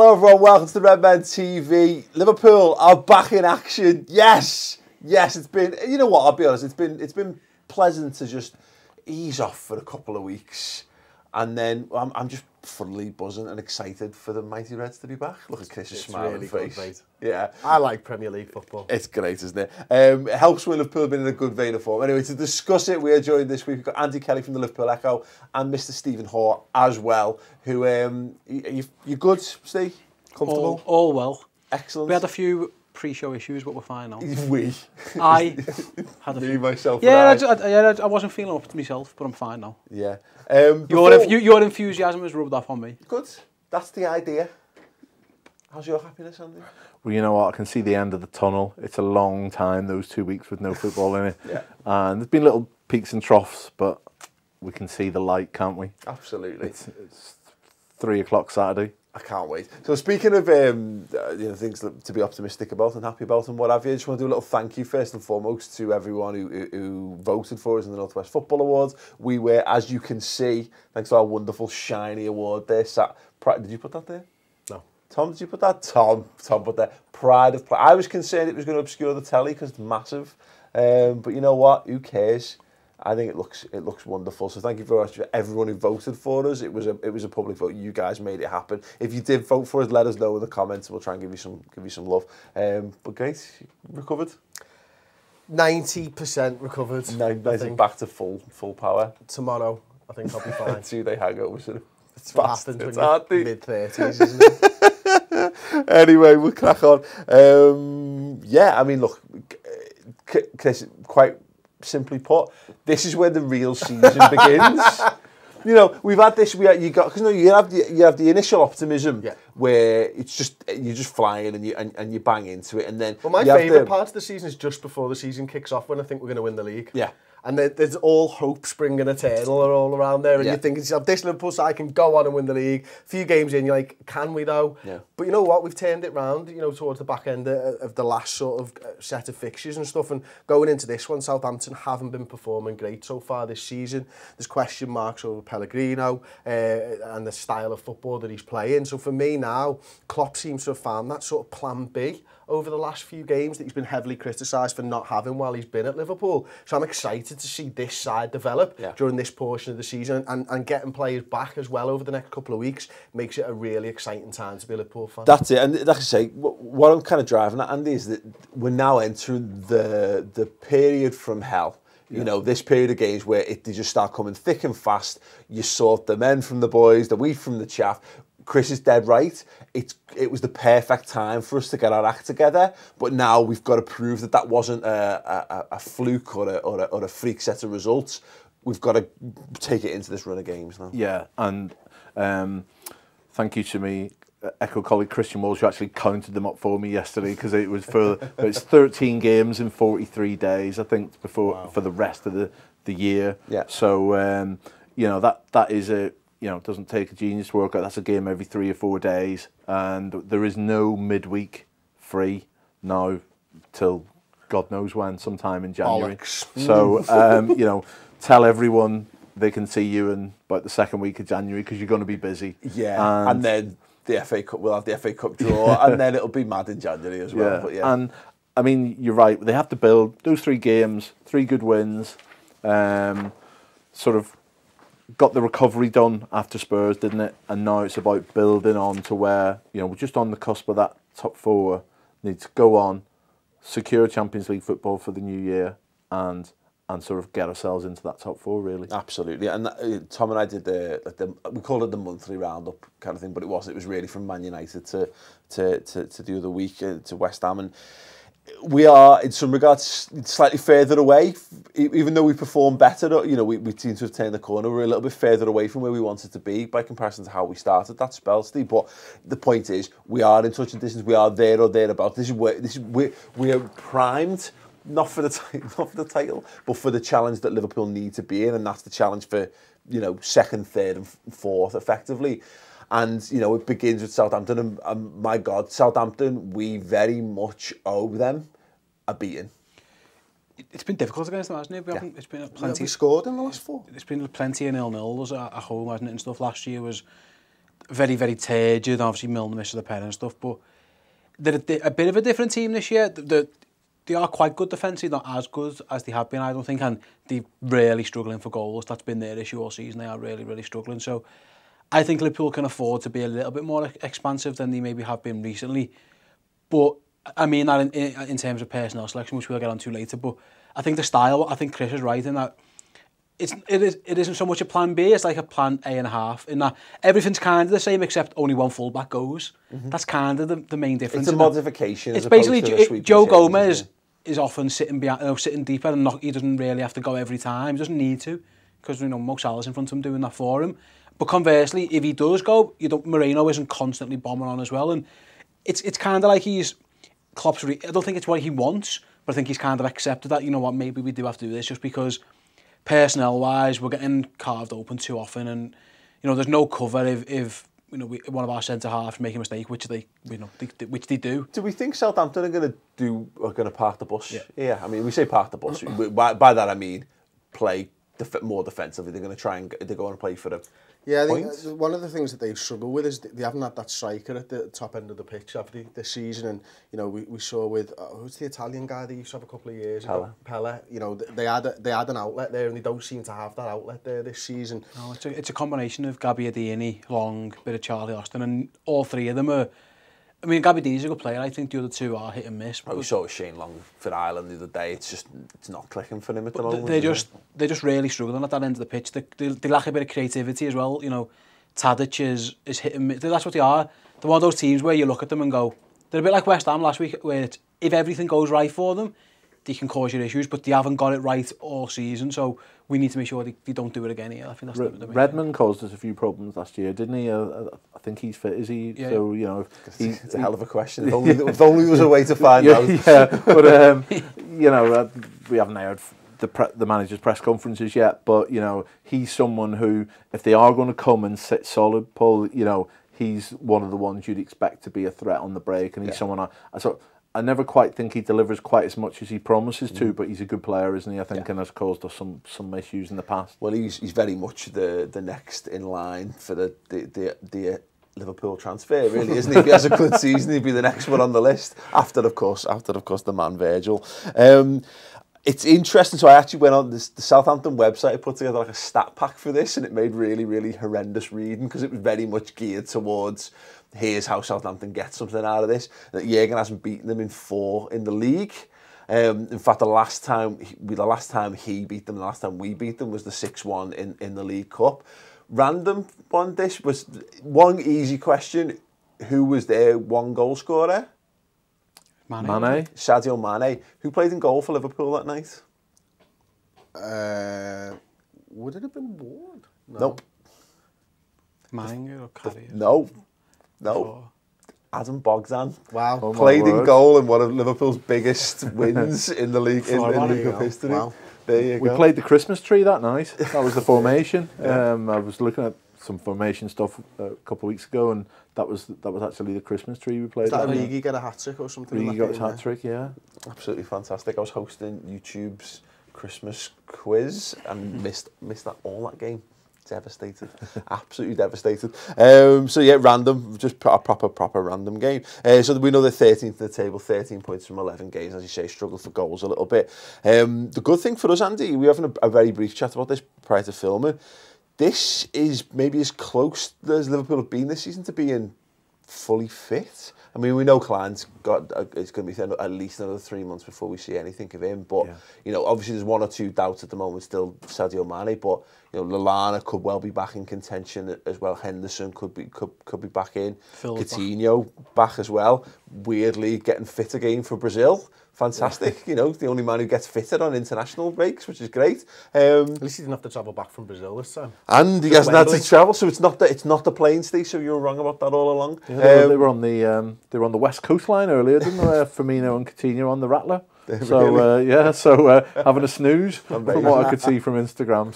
Hello everyone, welcome to the Redmen TV. Liverpool are back in action. Yes, it's been, you know what, I'll be honest, it's been pleasant to just ease off for a couple of weeks. And then I'm just fully buzzing and excited for the mighty Reds to be back. Look at Chris's smiling really face. good, mate. Yeah. I like Premier League football. It's great, isn't it? It helps when Liverpool have been in a good vein of form. Anyway, to discuss it, we are joined this week. We've got Andy Kelly from the Liverpool Echo and Mr. Stephen Hoare as well, who, you good, Steve? Comfortable? All well. Excellent. We had a few pre-show issues, but we're fine now. I had a me, few. myself, Yeah, and I wasn't feeling up to myself, but I'm fine now. Yeah. Your enthusiasm has rubbed off on me. Good. That's the idea. How's your happiness, Andy? Well, you know what? I can see the end of the tunnel. It's a long time, those 2 weeks with no football in it. Yeah. And there's been little peaks and troughs, but we can see the light, can't we? Absolutely. It's 3 o'clock Saturday. I can't wait. So speaking of things to be optimistic about and happy about and what have you, I just want to do a little thank you first and foremost to everyone who voted for us in the North West Football Awards. We were, as you can see, thanks to our wonderful shiny award there, did you put that there? No. Tom, did you put that? Tom put that. Pride of play. I was concerned it was going to obscure the telly because it's massive. But you know what? Who cares? I think it looks wonderful. So thank you very much for everyone who voted for us. It was a public vote. You guys made it happen. If you did vote for us, let us know in the comments. We'll try and give you some love. But great, recovered. 90% recovered. 90 back to full power. Tomorrow, I think I'll be fine. 2-day hangover. So It's what happens when you're mid-30s, isn't it? Anyway, we'll crack on. Yeah, I mean, look, Chris, quite simply put, this is where the real season begins. You know, we've had this. You have the initial optimism, yeah, where it's just you're just flying and you bang into it, and then. Well, my favourite part of the season is just before the season kicks off, when I think we're going to win the league. Yeah. And there's all hope springing eternal all around there, and you're thinking to yourself, this Liverpool side can go on and win the league. A few games in, you're like, can we though? Yeah. But you know what? We've turned it round, you know, towards the back end of the last sort of set of fixtures and stuff. And going into this one, Southampton haven't been performing great so far this season. There's question marks over Pellegrino and the style of football that he's playing. So for me now, Klopp seems to have found that sort of plan B over the last few games that he's been heavily criticised for not having while he's been at Liverpool. So I'm excited to see this side develop during this portion of the season, and getting players back as well over the next couple of weeks makes it a really exciting time to be a Liverpool fan. That's it, and like I say, what I'm kind of driving at, Andy, is that we're now entering the period from hell. You know, this period of games where they just start coming thick and fast. You sort the men from the boys, the wheat from the chaff. Chris is dead right. It was the perfect time for us to get our act together, but now we've got to prove that wasn't a fluke or a freak set of results. We've got to take it into this run of games now. Yeah, and thank you to me, Echo colleague Christian Walsh, who actually counted them up for me yesterday, because it was it's 13 games in 43 days, I think, for the rest of the year. Yeah. So you know, that is a. You know, it doesn't take a genius to work out. That's a game every 3 or 4 days, and there is no midweek free now till God knows when, sometime in January. So, you know, tell everyone they can see you in about the second week of January, because you're going to be busy. Yeah, and then the FA Cup, we'll have the FA Cup draw, and then it'll be mad in January as well. Yeah. But yeah, and I mean, you're right. They have to build those 3 games, 3 good wins, sort of. Got the recovery done after Spurs, didn't it? And now it's about building on to where, you know, we're just on the cusp of that top 4. Need to go on, secure Champions League football for the new year, and sort of get ourselves into that top 4, really. Absolutely. And Tom and I did we called it the monthly roundup kind of thing, but it was really from Man United to the other week to West Ham, and we are, in some regards, slightly further away, even though we perform better. You know, we seem to have turned the corner. We're a little bit further away from where we wanted to be by comparison to how we started that spell, Steve. But the point is, we are in touch and distance. We are there or thereabouts. We are primed, not for the title, but for the challenge that Liverpool need to be in, and that's the challenge for, you know, 2nd, 3rd, and 4th, effectively. And, you know, it begins with Southampton, and my God, Southampton, we very much owe them a beating. It's been difficult against them, hasn't it? It's been plenty. We scored in the last 4. It's been plenty of 0-0s at home, hasn't it, and stuff. Last year was very, very turgid. Obviously, Milner missed the pen and stuff, but they're a bit of a different team this year. They are quite good defensively, not as good as they have been, I don't think, and they're really struggling for goals. That's been their issue all season. They are really, really struggling. So I think Liverpool can afford to be a little bit more expansive than they maybe have been recently. But I mean that in terms of personnel selection, which we'll get on to later. But I think the style, I think Chris is right in that it isn't so much a plan B, it's like a plan A and a half, in that everything's kind of the same except only one fullback goes. That's kind of the main difference. It's a modification. It's basically Joe Gomez is often sitting behind, sitting deeper, and he doesn't really have to go every time. He doesn't need to, because Mo Salah's in front of him doing that for him. But conversely, if he does go, Moreno isn't constantly bombing on as well, and it's kind of like Klopp's. I don't think it's what he wants, but I think he's kind of accepted that. You know what? Maybe we do have to do this just because personnel-wise we're getting carved open too often, and there's no cover if one of our centre halves make a mistake, which they do. Do we think Southampton are going to park the bus? Yeah. I mean, we say park the bus. By that I mean play more defensively. They're going to try and they go on and play for the. Yeah, I think one of the things that they've struggled with is they haven't had that striker at the top end of the pitch after this season, and we saw with who's the Italian guy they used to have a couple of years ago, Pelle. They had an outlet there, and they don't seem to have that outlet there this season. No, it's a combination of Gabbiadini, Long, bit of Charlie Austin, and all three of them are. I mean, Gabbiadini's a good player. I think the other two are hit and miss. We saw with Shane Long for Ireland the other day. It's not clicking for him at the moment. They're just really struggling at that end of the pitch. They lack a bit of creativity as well. Tadic is hit and miss. That's what they are. They're one of those teams where you look at them and go, they're a bit like West Ham last week, where if everything goes right for them, they can cause you issues, but they haven't got it right all season. So we need to make sure they don't do it again here. I think that's the Redmen caused us a few problems last year, didn't he? I think he's fit, is he? Yeah. So, it's a hell of a question. If only there was a way to find out. Yeah, but, we haven't heard the manager's press conferences yet, but, he's someone who, if they are going to come and sit solid, Paul, he's one of the ones you'd expect to be a threat on the break, and he's someone I never quite think he delivers quite as much as he promises to, but he's a good player, isn't he? I think, and has caused us some issues in the past. Well, he's very much the next in line for the Liverpool transfer, really, isn't he? If he has a good season, he'd be the next one on the list. After, of course, the man Virgil. It's interesting. So I actually went on the Southampton website. I put together like a stat pack for this, and it made really, really horrendous reading because it was very much geared towards here's how Southampton gets something out of this. That Jürgen hasn't beaten them in 4 in the league. In fact, the last time he beat them, the last time we beat them was the 6-1 in the League Cup. Random one. This was one easy question: who was their one goal scorer? Mane. Sadio Mane. Who played in goal for Liverpool that night? Would it have been Ward? No. Nope. Mane or Carrier? No. Adam Bogdan. Wow. Oh, Played in goal in one of Liverpool's biggest wins in the league in League Cup history. Wow. There you go. We played the Christmas tree that night. That was the formation. I was looking at some formation stuff a couple of weeks ago, and that was actually the Christmas tree we played. Did that Origi get a hat-trick or something? Origi got his hat-trick, yeah. Absolutely fantastic. I was hosting YouTube's Christmas quiz and missed all that game. Devastated. Absolutely devastated. So yeah, random, just a proper random game. So we know they're 13th in the table, 13 points from 11 games, as you say, struggled for goals a little bit. The good thing for us, Andy, we were having a very brief chat about this prior to filming. This is maybe as close as Liverpool have been this season to being fully fit. I mean, we know Klein's it's going to be at least another 3 months before we see anything of him. But obviously there's one or two doubts at the moment still. Sadio Mane, but Lallana could well be back in contention as well. Henderson could be back in. Coutinho back as well. Weirdly getting fit again for Brazil. Fantastic. The only man who gets fitted on international breaks, which is great. At least he didn't have to travel back from Brazil this time. And he hasn't had to travel, so it's not the plane, Steve. So you were wrong about that all along. Yeah, they were on the West Coast line earlier, didn't they? Firmino and Coutinho on the Rattler. So really? Having a snooze from what I could see from Instagram.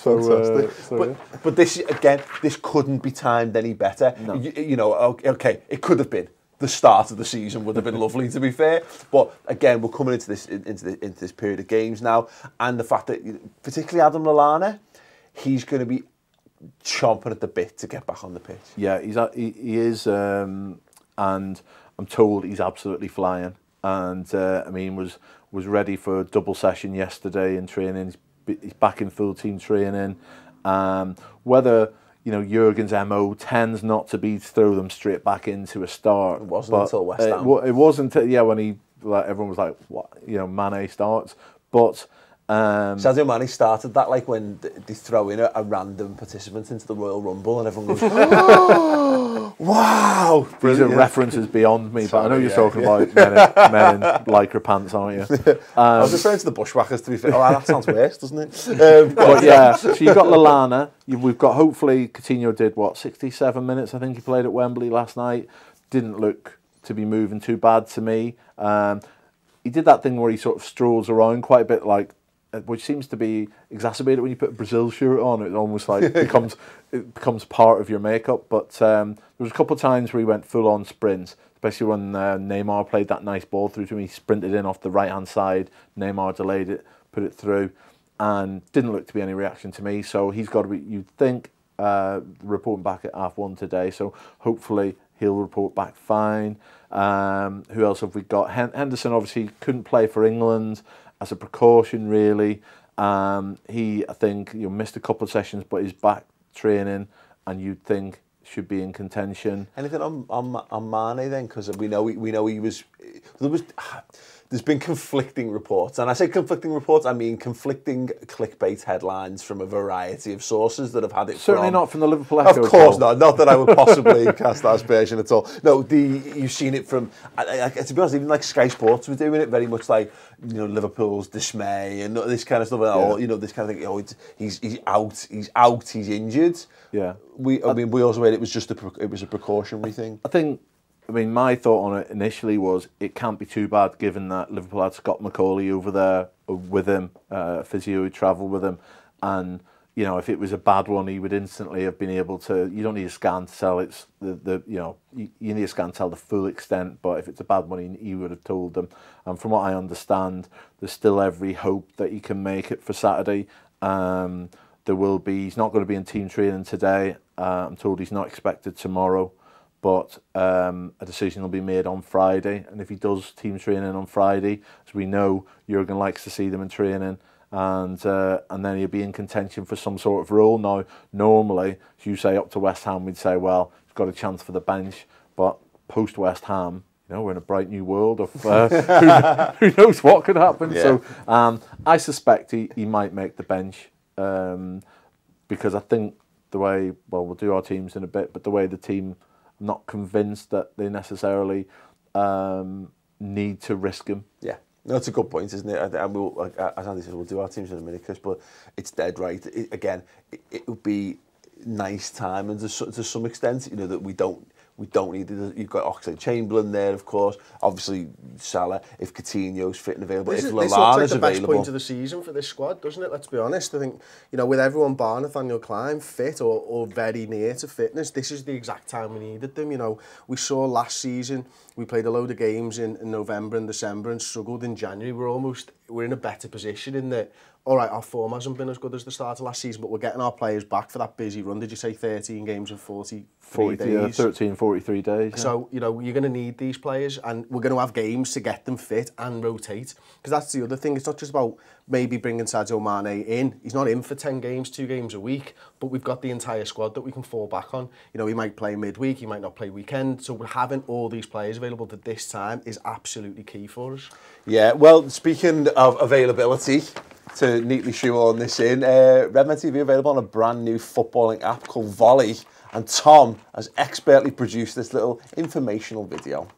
But this couldn't be timed any better. No. Okay, it could have been. The start of the season would have been lovely, to be fair. But again, we're coming into this period of games now, and the fact that particularly Adam Lallana, he's going to be chomping at the bit to get back on the pitch. Yeah, he is, and I'm told he's absolutely flying. And I mean, was ready for a double session yesterday in training. He's back in full team training. Whether Jurgen's MO tends not to be to throw them straight back into a start. It wasn't until West Ham. It wasn't when he everyone was like, what, Mane starts, but. Sadio Mane started that like when they throw in a random participant into the Royal Rumble and everyone goes, oh, wow! These are references beyond me, but I know you're talking about men in lycra pants, aren't you? I was referring to the Bushwhackers, to be fair. Oh, that sounds worse, doesn't it? But yeah, so you've got Lallana. We've got, hopefully, Coutinho did, 67 minutes, I think he played at Wembley last night. Didn't look to be moving too bad to me. He did that thing where he sort of strolls around quite a bit, which seems to be exacerbated when you put a Brazil shirt on. It almost becomes part of your makeup. But there was a couple of times where he went full on sprints, especially when Neymar played that nice ball through to him. He sprinted in off the right hand side. Neymar delayed it, put it through, and didn't look to be any reaction to me. So he's got to be, you'd think, reporting back at half-1 today. So hopefully he'll report back fine. Who else have we got? Henderson obviously couldn't play for England as a precaution, really. He, I think, missed a couple of sessions, but he's back training, and you'd think should be in contention. Anything on Mane then? Because we know he was. There's been conflicting reports, and I say conflicting reports, I mean conflicting clickbait headlines from a variety of sources that have had it. Certainly not from the Liverpool Echo. Of course not. Not that I would possibly cast that aspersion at all. No, you've seen it from. To be honest, even like Sky Sports were doing it very much like Liverpool's dismay and this kind of stuff. Or this kind of thing. He's out. He's injured. Yeah. We also made it was just a precautionary thing. I mean, my thought on it initially was it can't be too bad given that Liverpool had Scott McCauley over there with him, physio who travelled with him, and if it was a bad one, he would instantly have been able to. You don't need a scan to tell it's you need a scan to tell the full extent, but if it's a bad one, he would have told them. And from what I understand, there's still every hope that he can make it for Saturday. There will be. He's not going to be in team training today. I'm told he's not expected tomorrow. But a decision will be made on Friday, and if he does team training on Friday, as we know, Jurgen likes to see them in training, and then he'll be in contention for some sort of role. Now, normally, as you say, up to West Ham, we'd say, well, he's got a chance for the bench, but post West Ham, we're in a bright new world of who knows what could happen. Yeah. So I suspect he might make the bench because I think the way, we'll do our teams in a bit, but the way the team. Not convinced that they necessarily need to risk him. Yeah, no, that's a good point, isn't it? And we'll, as Andy said, we'll do our teams in a minute, Chris. But it's dead right. It would be nice time, and to some extent, that we don't need it. You've got Oxlade-Chamberlain there, of course. Obviously, Salah. If Coutinho's fit and available, if Lallana's available, this looks like the best point of the season for this squad, doesn't it? Let's be honest. I think with everyone bar Nathaniel Clyne fit or very near to fitness, this is the exact time we needed them. We saw last season we played a load of games in November and December and struggled in January. We're in a better position in that. All right, our form hasn't been as good as the start of last season, but we're getting our players back for that busy run. Did you say 13 games in 43 days? 43 days. Yeah. So, you're going to need these players, and we're going to have games to get them fit and rotate. Because that's the other thing. It's not just about maybe bringing Sadio Mane in. He's not in for 10 games, 2 games a week, but we've got the entire squad that we can fall back on. He might play midweek, he might not play weekend. So having all these players available at this time is absolutely key for us. Yeah, well, speaking of availability, to neatly shoehorn this in, Redmen TV available on a brand new footballing app called Vole, and Tom has expertly produced this little informational video.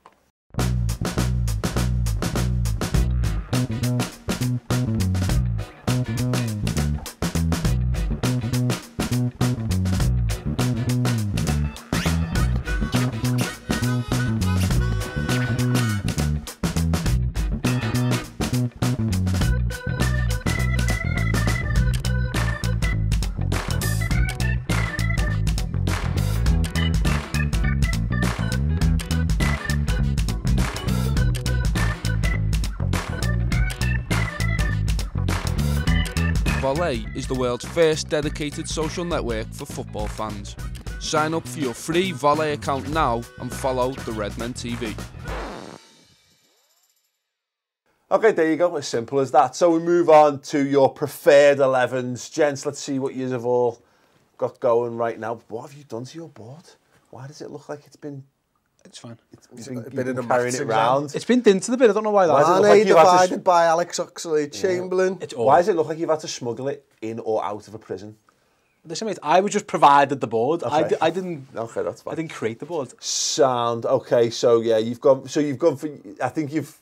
Vole is the world's first dedicated social network for football fans. Sign up for your free Vole account now and follow the Redmen TV. Okay, there you go. As simple as that. So we move on to your preferred 11s. Gents, let's see what you have all got going right now. What have you done to your board? Why does it look like it's been... It's fine. You've been carrying it round. It's been dinted a bit. I don't know why that. Mane divided by Alex Oxlade-Chamberlain. Yeah. Why does it look like you've had to smuggle it in or out of a prison? Listen, mate, I was just provided the board. Okay. I didn't. Okay, that's fine. I didn't create the board. Sound. Okay, so yeah, you've gone for. I think you've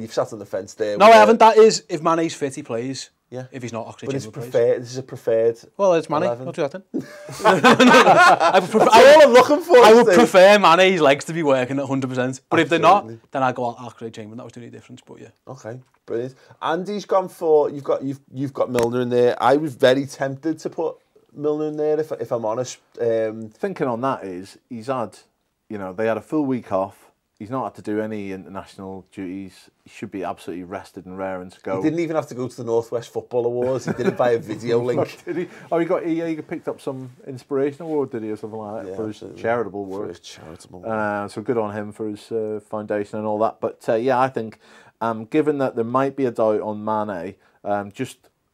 sat on the fence there. No, I haven't. That is, if Mane's fit, he plays. Yeah. If he's not, Oxlade but it's Chamberlain preferred. plays. This is a preferred. Well, it's Mane. 11. I'll do that then. That's all I'm looking for. I would prefer Mane's legs to be working at 100%. But if they're not, then I go Oxlade Chamberlain. That was the only difference. But yeah. Okay, brilliant. Andy's gone for. You've got Milner in there. I was very tempted to put Milner in there if I'm honest. Thinking on that is he's had, they had a full week off. He's not had to do any international duties. He should be absolutely rested and raring to go. He didn't even have to go to the Northwest Football Awards. He did it by a video link. Did he? Oh, he picked up some inspiration award, did he, or something like that, for his charitable work. For his charitable work. So good on him for his foundation and all that. But yeah, I think, given that there might be a doubt on Mane,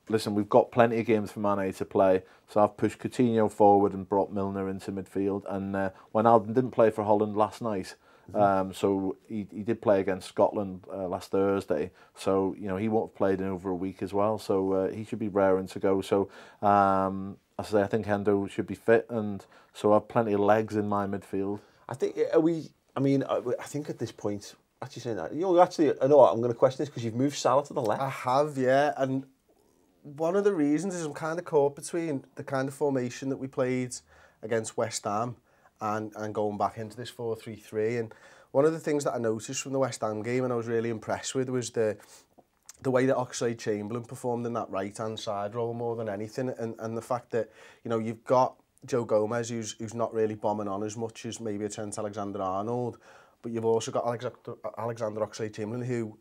listen, we've got plenty of games for Mane to play. So I've pushed Coutinho forward and brought Milner into midfield. And Wijnaldum didn't play for Holland last night. So he did play against Scotland last Thursday, so he won't have played in over a week as well, so he should be raring to go. So I think Hendo should be fit, and so I have plenty of legs in my midfield. I think I think at this point, actually saying that, I know what, I'm going to question this because you've moved Salah to the left. I have, yeah, and one of the reasons is I'm kind of caught between the kind of formation that we played against West Ham and going back into this 4-3-3. And one of the things that I noticed from the West Ham game and I was really impressed with was the way that Oxlade-Chamberlain performed in that right-hand side role more than anything, and the fact that, you've got Joe Gomez who's not really bombing on as much as maybe a Trent Alexander-Arnold, but you've also got Alexander Oxlade-Chamberlain who,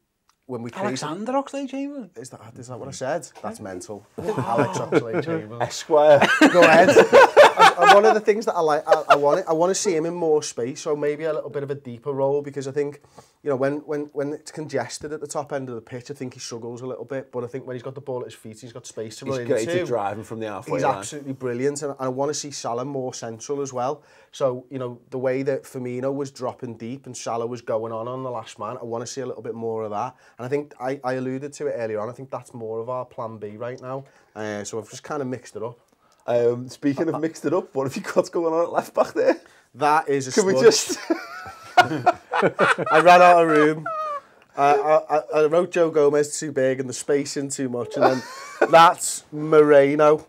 when we Alexander Oxlade-Chamberlain? Is that what I said? That's mental. Alex Oxlade-Chamberlain. Esquire. Go ahead. And one of the things that I like, I want to see him in more space, so maybe a little bit of a deeper role, because I think, when it's congested at the top end of the pitch, I think he struggles a little bit, but I think when he's got the ball at his feet, he's got space to run into. He's great to drive him from the halfway line. He's absolutely brilliant, and I want to see Salah more central as well. So, the way that Firmino was dropping deep and Salah was going on the last man, I want to see a little bit more of that. And I think I alluded to it earlier on, I think that's more of our plan B right now. So I've just kind of mixed it up. Speaking of mixed it up, what have you got going on at left back there? That is a Can we just... I ran out of room. I wrote Joe Gomez too big and the spacing too much, and then that's Moreno.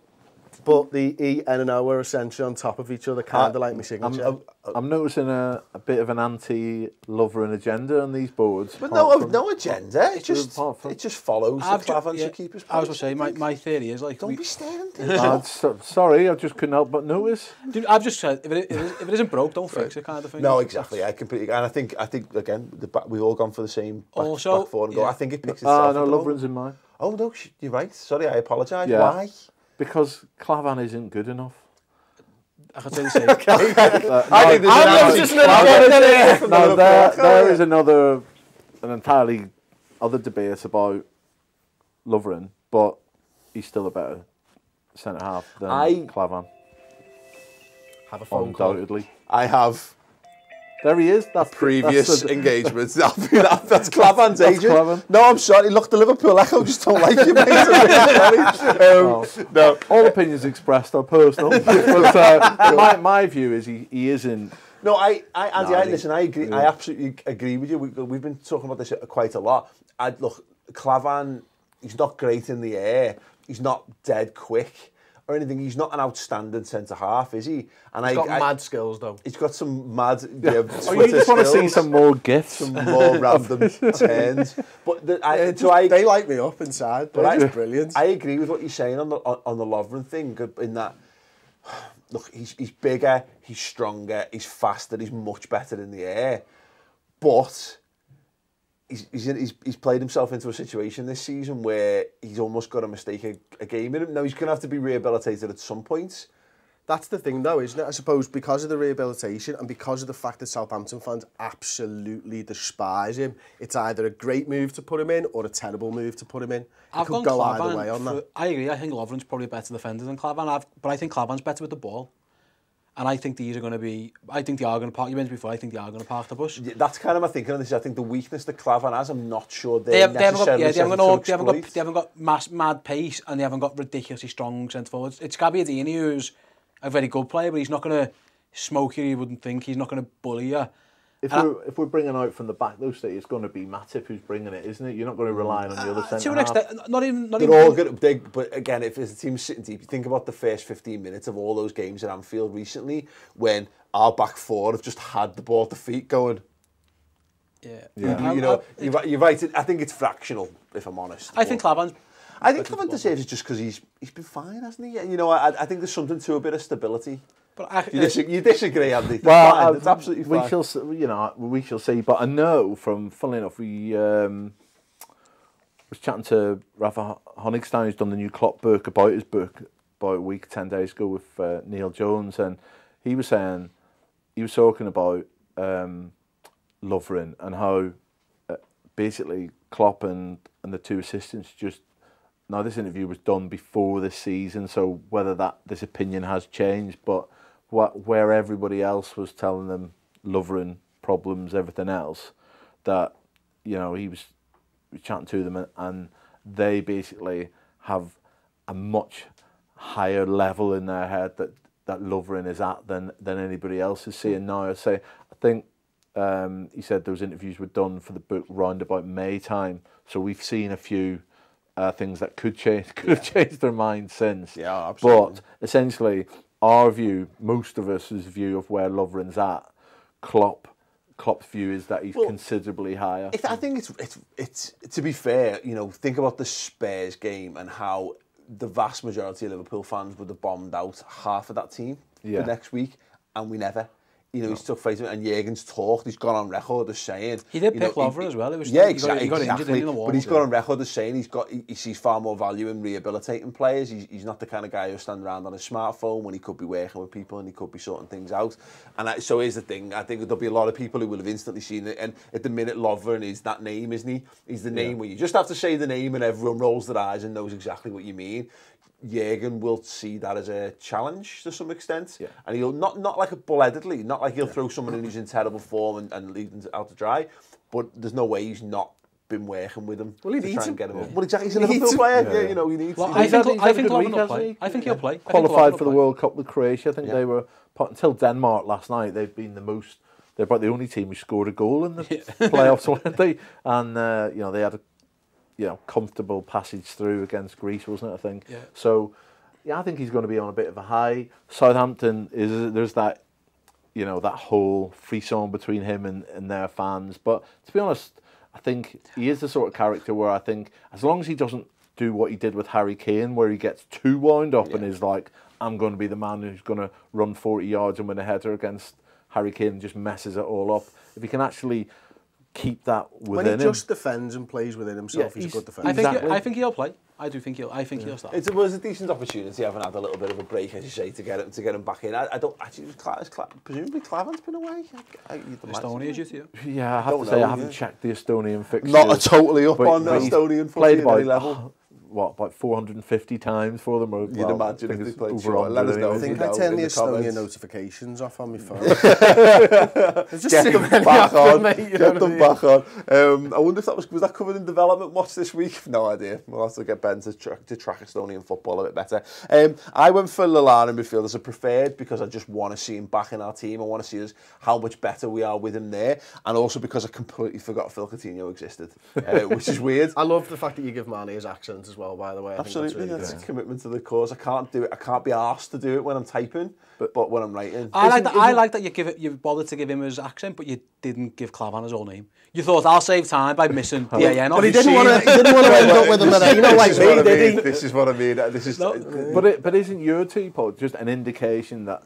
But the E, N and O are essentially on top of each other, kind of like my signature. I'm noticing a bit of an anti-Lovren agenda on these boards. But no agenda. It just follows the Clavan should keep his place. I was going to say, my theory is like... Don't be staring. Sorry, I just couldn't help but notice. Dude, I've just said, if it isn't broke, don't fix it, kind of thing. No, exactly. I completely... And I think again, we've all gone for the same back four and go. I think it picks itself up. No, Lovren's in mine. Oh, no, you're right. Sorry, I apologise. Yeah. Why? Because Clavan isn't good enough. I could say the same. There is an entirely other debate about Lovren, but he's still a better centre half than Clavan. Have a phone call. Undoubtedly. I have. There he is. That's previous engagements. That's Clavan's agent. Clavan. No, I'm sorry. Look, the Liverpool Echo just don't like you, mate. No. All opinions expressed are personal. But my view is he isn't. No, Andy, listen, I agree. I absolutely agree with you. We've been talking about this quite a lot. Look, Clavan, he's not great in the air. He's not dead quick or anything. He's not an outstanding centre half, is he? And he's got mad skills, though. He's got some mad. You just want to see some more gifts, some more random turns. But they light me up inside. But that's brilliant. I agree with what you're saying on the Lovren thing. In that, look, he's bigger, he's stronger, he's faster, he's much better in the air, but he's played himself into a situation this season where he's almost got to mistake a game in him. Now, he's going to have to be rehabilitated at some point. That's the thing, though, isn't it? I suppose because of the rehabilitation and because of the fact that Southampton fans absolutely despise him, it's either a great move to put him in or a terrible move to put him in. It could go either way on that. I agree. I think Lovren's probably a better defender than Klavan, but I think Klavan's better with the ball. And I think these are going to be... I think they are going to park... You mentioned before, I think they are going to park the bus. Yeah, that's kind of my thinking on this. I think the weakness that Klavan has, I'm not sure they necessarily they haven't got mad pace and they haven't got ridiculously strong centre forwards. It's Gabbiadini who's a very good player, but he's not going to smoke you wouldn't think. He's not going to bully you. If we're bringing out from the back, though, Steve, it's going to be Matip who's bringing it, isn't it? You're not going to rely on the other centre half. To an extent, not even... They're all good, but again, if the team's sitting deep, you think about the first 15 minutes of all those games at Anfield recently, when our back four have just had the ball at the feet going... Yeah. You're right. I think it's fractional, if I'm honest. I think Klavan deserves it just because he's been fine, hasn't he? I think there's something to a bit of stability. But you disagree, Andy? Well, it's absolutely fine. We shall see. But I know from, funnily enough, we was chatting to Rafa Honigstein, who's done the new Klopp book about his book about a week, 10 days ago with Neil Jones, and he was talking about Lovren and how basically Klopp and the two assistants just. Now, this interview was done before this season, so whether this opinion has changed, but where everybody else was telling them Lovren problems, everything else, that he was chatting to them, and they basically have a much higher level in their head that Lovren is at than anybody else is seeing now. I think he said those interviews were done for the book round about May time, so we've seen a few. Things that could have changed their mind since. Yeah, absolutely. But essentially, our view, most of us' view of where Lovren's at, Klopp's view is that he's considerably higher. I think it's to be fair, think about the Spurs game and how the vast majority of Liverpool fans would have bombed out half of that team the next week, and we never. He's took face and Jürgen's talked. He's gone on record as saying he did pick Lovren as well. It was exactly. He got injured in the wall. But he's gone on record as saying he sees far more value in rehabilitating players. He's not the kind of guy who'll stand around on his smartphone when he could be working with people and he could be sorting things out. And so here's the thing. I think there'll be a lot of people who will have instantly seen it. And at the minute, Lovren is that name, isn't he? He's the name where you just have to say the name and everyone rolls their eyes and knows exactly what you mean. Jürgen will see that as a challenge to some extent, and he'll not like a bull-headedly, not like he'll throw someone in who's in terrible form and leave them out to dry, but there's no way he's not been working with him. Well, he needs him. Get him up. Well, exactly, he's a Liverpool player. He needs. Well, I think Lovren will play. I think he'll play. Qualified for the World Cup with Croatia. I think they were until Denmark last night. They've been they're about the only team who scored a goal in the playoffs, weren't they? And they had a comfortable passage through against Greece, wasn't it, I think? Yeah. So, I think he's going to be on a bit of a high. Southampton, there's that, that whole frisson between him and their fans. But to be honest, I think he is the sort of character where I think as long as he doesn't do what he did with Harry Kane, where he gets too wound up and is like, I'm going to be the man who's going to run 40 yards and win a header against Harry Kane and just messes it all up. If he can actually keep that within him. When he just defends and plays within himself, he's a good defender. I think he'll play. I think he'll start. It was a decent opportunity, having had a little bit of a break, as you say, to get him back in. I don't actually. Presumably, Klavan's been away. Estonia, is you? Yeah, I have to say I haven't checked the Estonian fixtures. Not totally up on the Estonian played level. About 450 times for them. You'd imagine if they played short. Let us know. I think I turned the Estonian notifications off on my phone. Get them back on. Get them back on. I wonder if was that covered in development watch this week? No idea. We'll have to get Ben to track Estonian football a bit better. I went for Lallana in midfield as a preferred because I just want to see him back in our team. I want to see how much better we are with him there, and also because I completely forgot Phil Coutinho existed, which is weird. I love the fact that you give Mane his accent as well. By the way, absolutely, that's a commitment to the cause. I can't do it. I can't be asked to do it when I'm typing, but when I'm writing, I like that you bothered to give him his accent, but you didn't give Klavan his old name. You thought I'll save time by missing the AN. But he didn't want to end up with a Moreno like me, did he? This is what I mean. This is. But isn't your teapot just an indication that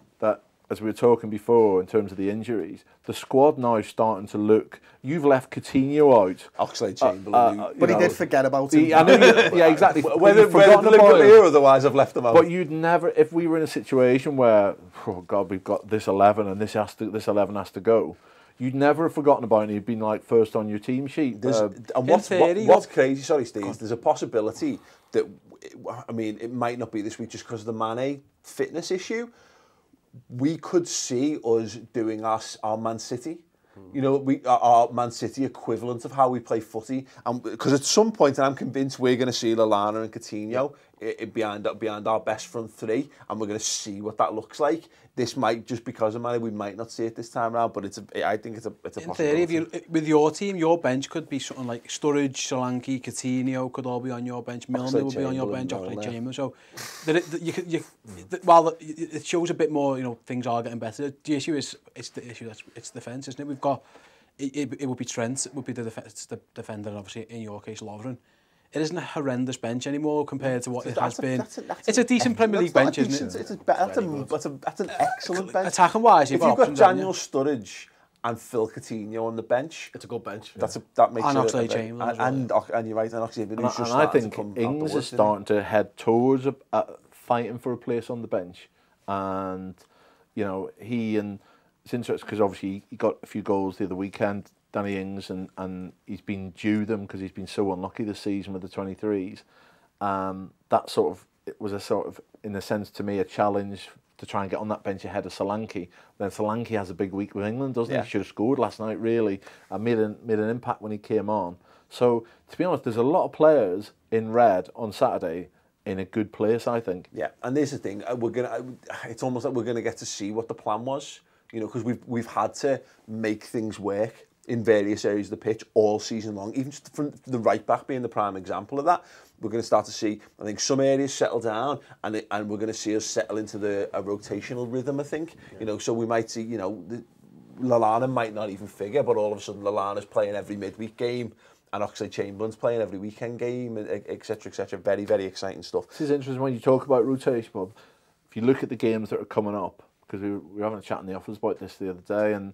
as we were talking before, in terms of the injuries, the squad now is starting to look. You've left Coutinho out. Oxlade-Chamberlain. But he did forget about him. Yeah, exactly. Whether deliberately or otherwise, I've left them out. But you'd never, if we were in a situation where, oh God, we've got this 11 and this 11 has to go, you'd never have forgotten about it and you'd been like first on your team sheet. And what's crazy, sorry Steve, there's a possibility that, I mean, it might not be this week just because of the Mane fitness issue. We could see us doing our Man City. You know, our Man City equivalent of how we play footy. Because at some point, and I'm convinced we're going to see Lallana and Coutinho behind our best front three, and we're going to see what that looks like. This might, just because of Mane, we might not see it this time around, but I think it's a possibility. In theory, with your team, your bench could be something like Sturridge, Solanke, Coutinho could all be on your bench. Milner will be on your bench, Oxlade-Chamberlain. So, while it shows a bit more, you know, things are getting better. The issue is, it's defence, isn't it? We've got, it would be Trent, would be the defender, and obviously in your case, Lovren. It isn't a horrendous bench anymore compared to what it has been. It's a decent Premier League bench, isn't it? That's an excellent bench. Attacking wise, if you've got Daniel Sturridge and Phil Coutinho on the bench, it's a good bench. That makes and Oxlade-Chamberlain, and you're right, and Oxlade-Chamberlain. And I think Ings is starting to head towards fighting for a place on the bench, and you know it's interesting because obviously he got a few goals the other weekend. Danny Ings, and he's been due them because he's been so unlucky this season with the 23s. That sort of, it was a sort of, in a sense to me, a challenge to try and get on that bench ahead of Solanke. Then Solanke has a big week with England, doesn't he? He should have scored last night, really, and made an impact when he came on. So, to be honest, there's a lot of players in red on Saturday in a good place, I think. Yeah, and there's the thing, it's almost like we're going to get to see what the plan was, you know, because we've had to make things work in various areas of the pitch all season long, even just from the right back being the prime example of that. We're going to start to see, I think, some areas settle down, and we're going to see us settle into a rotational rhythm, I think. Yeah. You know, so we might see, you know, Lallana might not even figure, but all of a sudden Lallana's playing every midweek game, and Oxlade-Chamberlain's playing every weekend game, etc., etc. Very, very exciting stuff. This is interesting when you talk about rotation, Bob. If you look at the games that are coming up, because we were having a chat in the office about this the other day, and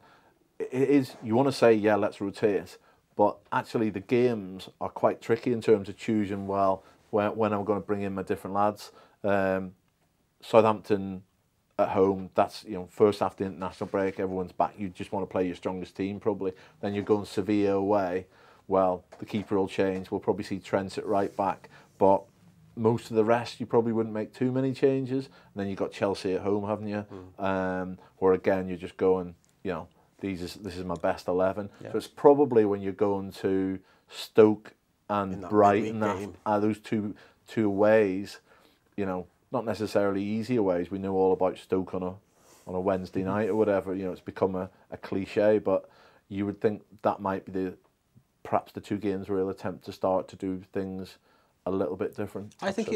it is, you want to say, yeah, let's rotate, but actually the games are quite tricky in terms of choosing, well, when I'm going to bring in my different lads. Southampton at home, that's, you know, first after the international break, everyone's back, you just want to play your strongest team probably. Then you're going Sevilla away, well, the keeper will change, we'll probably see Trent at right back, but most of the rest you probably wouldn't make too many changes. And then you've got Chelsea at home, haven't you? Where again, you're just going, you know, this is my best 11. Yeah. So it's probably when you're going to Stoke and Brighton, those two aways, you know, not necessarily easy aways. We know all about Stoke on a Wednesday night or whatever. You know, it's become a cliche, but you would think that might be perhaps the two games where he'll attempt to start to do things a little bit different. I think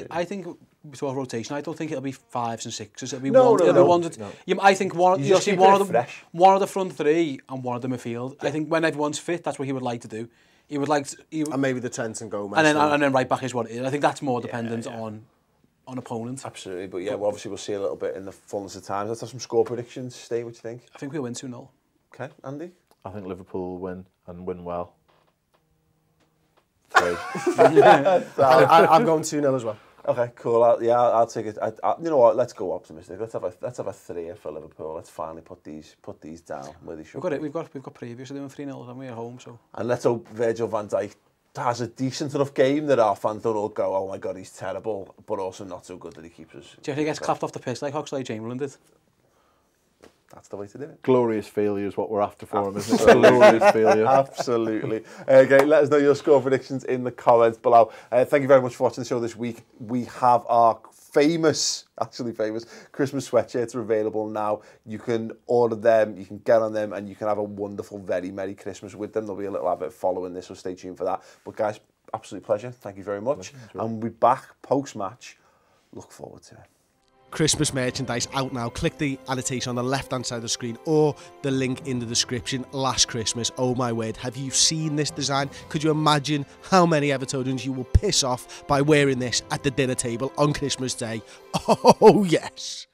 with rotation, I don't think it'll be 5s and 6s. It'll be ones. I think you'll see one of the front three and one of the midfield. Yeah. I think when everyone's fit, that's what he would like to do. He would like to, and maybe the Trent and Gomez. And then right back is what it is. I think that's more dependent on opponents. Absolutely, but obviously we'll see a little bit in the fullness of time. Let's have some score predictions. Steve, what do you think? I think we'll win 2-0. Okay, Andy? I think Liverpool will win and win well. I'm going 2-0 as well. Okay, cool. I'll take it. You know what? Let's go optimistic. Let's have a 3 for Liverpool. Let's finally put these down where they should. We've got previous of doing 3-0, haven't we, at home? So. And let's hope Virgil van Dijk has a decent enough game that our fans don't all go, oh my God, he's terrible, but also not so good that he keeps us. Do you think he gets clapped off the pitch like Oxlade-Chamberlain did? That's the way to do it. Glorious failure is what we're after for him, isn't it? Glorious failure. Absolutely. Okay, let us know your score predictions in the comments below. Thank you very much for watching the show this week. We have our famous Christmas sweatshirts are available now. You can order them, you can get on them, and you can have a wonderful, very Merry Christmas with them. There'll be a little advert following this, so stay tuned for that. But guys, absolute pleasure. Thank you very much. And we'll be back post-match. Look forward to it. Christmas merchandise out now. Click the annotation on the left hand side of the screen or the link in the description. Last Christmas, oh my word, have you seen this design? Could you imagine how many Evertonians you will piss off by wearing this at the dinner table on Christmas Day? Oh yes.